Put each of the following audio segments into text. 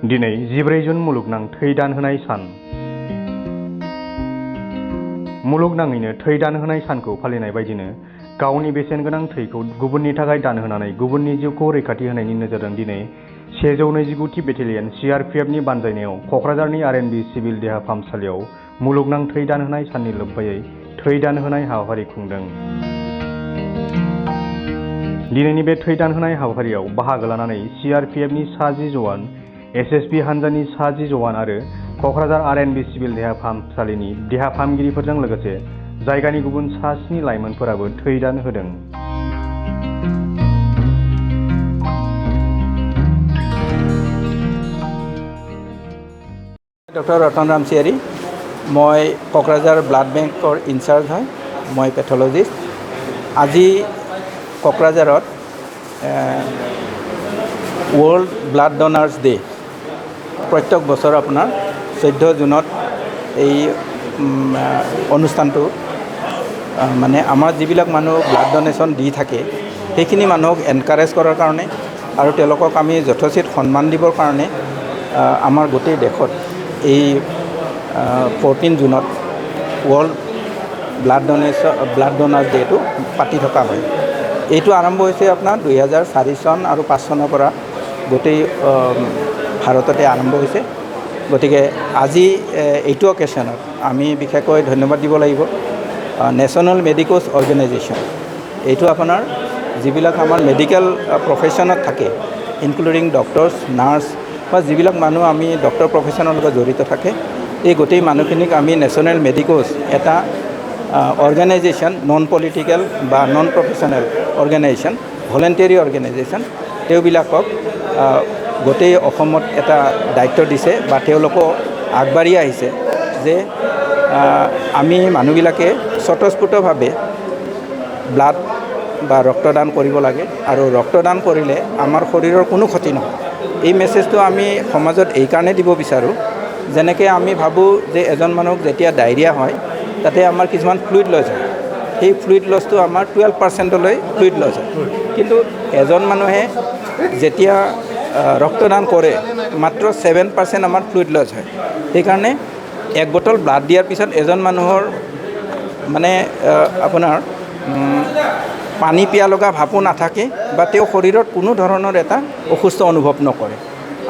दिनै 14 जुन मुलुगनां थै दान होनाय सान। मुलुगनाङैनो थै दान होनाय सानखौ फालिनाय बायदिनो गावनि बेसेनगोनां थैखौ गुबुननि थाखाय दान होनानै गुबुननि जिउखौ रैखाथि होनायनि नोजोरजों दिनै 129थि बेटेलियन CRPFनि बानजायनायाव क'क्राझारनि RNB सिभिल देहा फाहामसालियाव मुलुगनां थै दान होनाय साननि लोब्बायै थै दान होनाय हाबाफारि खुंदों। दिनैनि बे थै दान होनाय हाबाफारियाव बाहागो लानानै CRPFनि सा 10 जवान, SSB हान्जानि सा 10 जवान आरो क'क्राझार RNB सिभिल देहा फाहामसालिनि देहा फाहामगिरिफोरजों लोगोसे जायगानि गुबुन सा 7 लाइमोनफोराबो थै दान होदों। डॉक्टर रतन रामसियारी मैं क'क्राझार ब्लाड बेंकर इनचार्ज है मैं पैथोलॉजिस्ट আজি क'क्राझारत वर्ल्ड ब्लाड डोनार्स डे प्रत्येक बছৰ আপোনাৰ 14 জুনত এই অনুষ্ঠানটো মানে আমাৰ যিবিলাক মানুহ ব্লাড ডোনেশ্যন দি থাকে সেইখিনি মানুহক এনকাৰেজ কৰাৰ কাৰণে আৰু তেওঁলোকক আমি যথোচিত সন্মান দিবৰ কাৰণে আমাৰ গোটেই দেশত এই 14 জুনত वर्ल्ड ब्लाड डोनार्स डेটো পাতি থকা হয়। এইটো আৰম্ভ হৈছে আপোনাৰ 2004 চন আৰু 5 চনৰ পৰা গোটেই ভাৰততে আৰম্ভ হৈছে। গতিকে আজি এইটো অকেশ্যনত আমি বিশেষকৈ ধন্যবাদ দিব লাগিব নেশ্যনেল মেডিকোছ অৰ্গেনাইজেশ্যন। এইটো আপোনাৰ যিবিলাক আমাৰ মেডিকেল প্ৰফেশ্যনত থাকে ইনক্লুডিং ডক্টৰছ, নাৰ্ছ বা যিবিলাক মানুহ আমি ডক্টৰ প্ৰফেশ্যনৰ লগত জড়িত থাকে এই গোটেই মানুহখিনিক আমি নেশ্যনেল মেডিকোছ এটা অৰ্গেনাইজেশ্যন নন পলিটিকেল বা নন প্ৰফেশ্যনেল অৰ্গেনাইজেশ্যন ভলেণ্টেৰী অৰ্গেনাইজেশ্যন তেওঁবিলাকক গোটেই অসমত এটা দায়িত্ব দিছে বা তেওঁলোকো আগবাঢ়ি আহিছে যে আমি মানুহবিলাকে স্বতঃস্ফূৰ্তভাৱে ব্লাড বা ৰক্তদান কৰিব লাগে আৰু ৰক্তদান কৰিলে আমাৰ শৰীৰৰ কোনো ক্ষতি নহয়। এই মেছেজটো আমি সমাজত এই কাৰণে দিব বিচাৰোঁ যেনেকৈ আমি ভাবোঁ যে এজন মানুহক যেতিয়া ডায়েৰিয়া হয় তাতে আমাৰ কিছুমান ফ্লুইড লছ হয়। সেই ফ্লুইড লছটো আমাৰ 12%লৈ ফ্লুইড লছ হয়, কিন্তু এজন মানুহে যেতিয়া ৰক্তদান কৰে মাত্ৰ 7% আমাৰ ফ্লুইড লছ হয়। সেইকাৰণে এক বটল ব্লাড দিয়াৰ পিছত এজন মানুহৰ মানে আপোনাৰ পানী পিয়া লগা ভাপো নাথাকে বা তেওঁ শৰীৰত কোনো ধৰণৰ এটা অসুস্থ অনুভৱ নকৰে।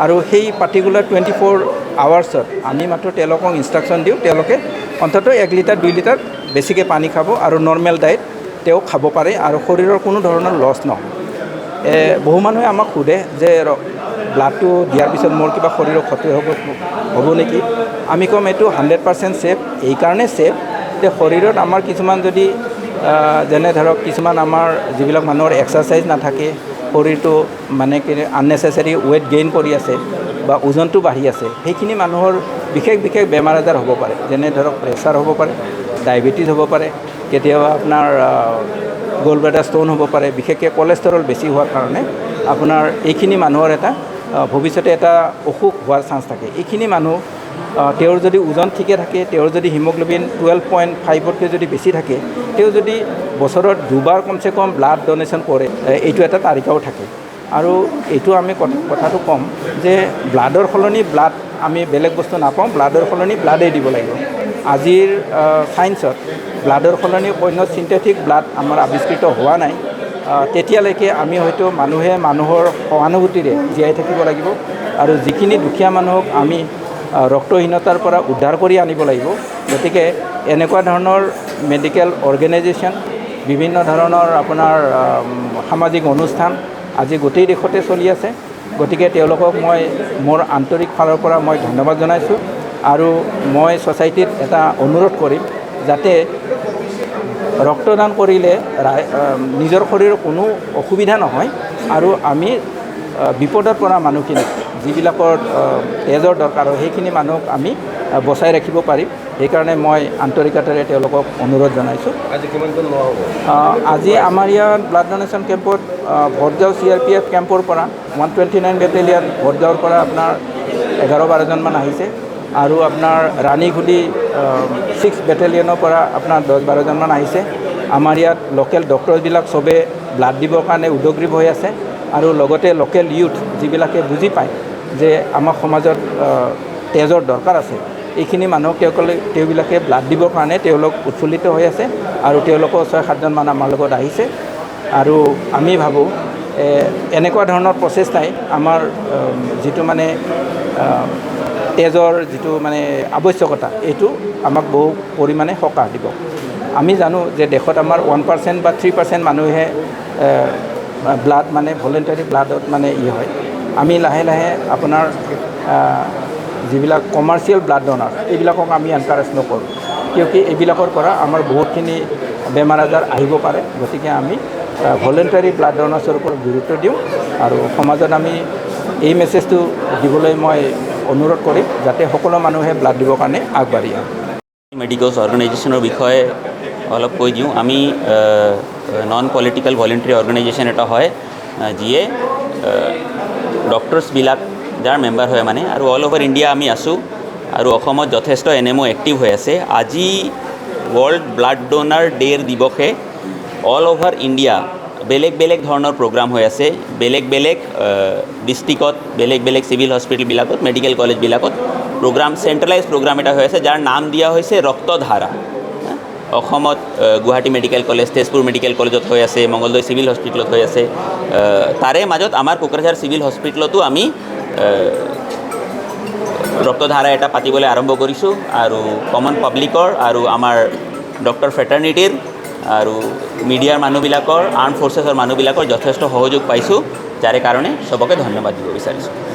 আৰু সেই পাৰ্টিকুলাৰ 24 আৱাৰ্ছত আমি মাত্ৰ তেওঁলোকক ইনষ্ট্ৰাকশ্যন দিওঁ তেওঁলোকে অন্ততঃ 1 লিটাৰ 2 লিটাৰ বেছিকৈ পানী খাব আৰু নৰ্মেল ডায়েট তেওঁ খাব পাৰে আৰু শৰীৰৰ কোনো ধৰণৰ লছ নহয়। বহু মানুহে আমাক সোধে যে ব্লাডটো দিয়াৰ পিছত মোৰ কিবা শৰীৰৰ ক্ষতি হ'ব নেকি? আমি ক'ম এইটো 100% ছেফ। এইকাৰণে ছেফ যে শৰীৰত আমাৰ কিছুমান যদি যেনে ধৰক কিছুমান আমাৰ যিবিলাক মানুহৰ এক্সাৰচাইজ নাথাকে শৰীৰটো মানে কি আননেচেচাৰী ৱেইট গেইন কৰি আছে বা ওজনটো বাঢ়ি আছে সেইখিনি মানুহৰ বিশেষ বেমাৰ আজাৰ হ'ব পাৰে। যেনে ধৰক প্ৰেছাৰ হ'ব পাৰে, ডায়েবেটিছ হ'ব পাৰে, কেতিয়াবা আপোনাৰ গ'ল্ড ব্লাডাৰ ষ্ট'ন হ'ব পাৰে। বিশেষকৈ কলেষ্টৰল বেছি হোৱাৰ কাৰণে আপোনাৰ এইখিনি মানুহৰ এটা ভৱিষ্যতে এটা অসুখ হোৱাৰ চান্স থাকে। এইখিনি মানুহ তেওঁৰ যদি ওজন ঠিকে থাকে, তেওঁৰ যদি হিমোগ্লোবিন 12.5তকৈ যদি বেছি থাকে, তেওঁ যদি বছৰত দুবাৰ কমচে কম ব্লাড ডোনেশ্যন কৰে এইটো এটা তালিকাও থাকে। আৰু এইটো আমি কথাটো ক'ম যে ব্লাডৰ সলনি ব্লাড আমি বেলেগ বস্তু নাপাওঁ, ব্লাডৰ সলনি ব্লাডেই দিব লাগিব। আজিৰ ছায়েন্সত ব্লাডৰ সলনি অন্য চিন্থেটিক ব্লাড আমাৰ আৱিষ্কৃত হোৱা নাই। তেতিয়ালৈকে আমি হয়তো মানুহে মানুহৰ সহানুভূতিৰে জীয়াই থাকিব লাগিব আৰু যিখিনি দুখীয়া মানুহক আমি ৰক্তহীনতাৰ পৰা উদ্ধাৰ কৰি আনিব লাগিব। গতিকে এনেকুৱা ধৰণৰ মেডিকেল অৰ্গেনাইজেশ্যন বিভিন্ন ধৰণৰ আপোনাৰ সামাজিক অনুষ্ঠান আজি গোটেই দেশতে চলি আছে। গতিকে তেওঁলোকক মই মোৰ আন্তৰিক ফালৰ পৰা মই ধন্যবাদ জনাইছোঁ আৰু মই ছ'চাইটিত এটা অনুৰোধ কৰিম যাতে ৰক্তদান কৰিলে নিজৰ শৰীৰৰ কোনো অসুবিধা নহয় আৰু আমি বিপদৰ পৰা মানুহখিনিক যিবিলাকৰ তেজৰ দৰকাৰ হয় সেইখিনি মানুহক আমি বচাই ৰাখিব পাৰিম। সেইকাৰণে মই আন্তৰিকতাৰে তেওঁলোকক অনুৰোধ জনাইছোঁ। আজি কিমানজন লোৱা হ'ব? আজি আমাৰ ইয়াত ব্লাড ডোনেশ্যন কেম্পত ভটগাঁও CRPF কেম্পৰ পৰা 129 বেটেলিয়ন ভটগাঁৱৰ পৰা আপোনাৰ 11-12জনমান আহিছে আৰু আপোনাৰ ৰাণীগুলি 6 বেটেলিয়নৰ পৰা আপোনাৰ 10-12জনমান আহিছে। আমাৰ ইয়াত লোকেল ডক্টৰবিলাক চবে ব্লাড দিবৰ কাৰণে উদগ্ৰীৱ হৈ আছে আৰু লগতে লোকেল ইউথ যিবিলাকে বুজি পায় যে আমাৰ সমাজত তেজৰ দৰকাৰ আছে, এইখিনি মানুহক তেওঁবিলাকে ব্লাড দিবৰ কাৰণে তেওঁলোক উৎফুল্লিত হৈ আছে আৰু তেওঁলোকৰ 6-7জন মান আমাৰ লগত আহিছে। আৰু আমি ভাবোঁ এনেকুৱা ধৰণৰ প্ৰচেষ্টাই আমাৰ যিটো মানে তেজৰ যিটো মানে আৱশ্যকতা এইটো আমাক বহু পৰিমাণে সকাহ দিব। আমি জানো যে দেশত আমাৰ 1% বা 3% মানুহে ব্লাড মানে ভলেণ্টাৰী ব্লাডত মানে হয়। আমি লাহে লাহে আপোনাৰ যিবিলাক কমাৰ্চিয়েল ব্লাড ডনাৰ এইবিলাকক আমি এনকাৰেজ নকৰোঁ, কিয়কি এইবিলাকৰ পৰা আমাৰ বহুতখিনি বেমাৰ আজাৰ আহিব পাৰে। গতিকে আমি ভলেণ্টাৰী ব্লাড ডনাৰ্ছৰ ওপৰত গুৰুত্ব দিওঁ আৰু সমাজত আমি এই মেছেজটো দিবলৈ মই অনুৰোধ কৰিম যাতে সকলো মানুহে ব্লাড দিবৰ কাৰণে আগবাঢ়ি আহে। মেডিকোজ অৰ্গেনাইজেশ্যনৰ বিষয়ে অলপ কৈ দিওঁ। আমি নন পলিটিকেল ভলেণ্টাৰী অৰ্গেনাইজেশ্যন এটা হয়, যিয়ে ডক্টৰছবিলাক যাৰ মেম্বাৰ হয় মানে, আৰু অল অভাৰ ইণ্ডিয়া আমি আছোঁ আৰু অসমত যথেষ্ট NMO এক্টিভ হৈ আছে। আজি ৱৰ্ল্ড ব্লাড ডোনাৰ ডে'ৰ দিৱসে অল অভাৰ ইণ্ডিয়া বেলেগ বেলেগ ধৰণৰ প্ৰগ্ৰাম হৈ আছে। বেলেগ বেলেগ ডিষ্ট্ৰিক্টত, বেলেগ বেলেগ চিভিল হস্পিটেলবিলাকত, মেডিকেল কলেজবিলাকত প্ৰগ্ৰাম, চেণ্ট্ৰেলাইজ প্ৰগ্ৰাম এটা হৈ আছে, যাৰ নাম দিয়া হৈছে ৰক্তধাৰা। অসমত Guwahati medical college, Tezpur medical কলেজত হৈ আছে, মঙ্গলদৈ চিভিল হস্পিটেলত হৈ আছে। তাৰে মাজত আমাৰ কোকৰাঝাৰ চিভিল হস্পিটেলতো আমি ৰক্তধাৰা এটা পাতিবলৈ আৰম্ভ কৰিছোঁ। আৰু কমন পাব্লিকৰ আৰু আমাৰ ডক্টৰ ফ্ৰেটাৰ্নিটিৰ আৰু মিডিয়াৰ মানুহবিলাকৰ, আৰ্ম ফ'ৰ্চেছৰ মানুহবিলাকৰ যথেষ্ট সহযোগ পাইছোঁ, যাৰে কাৰণে চবকে ধন্যবাদ দিব বিচাৰিছোঁ।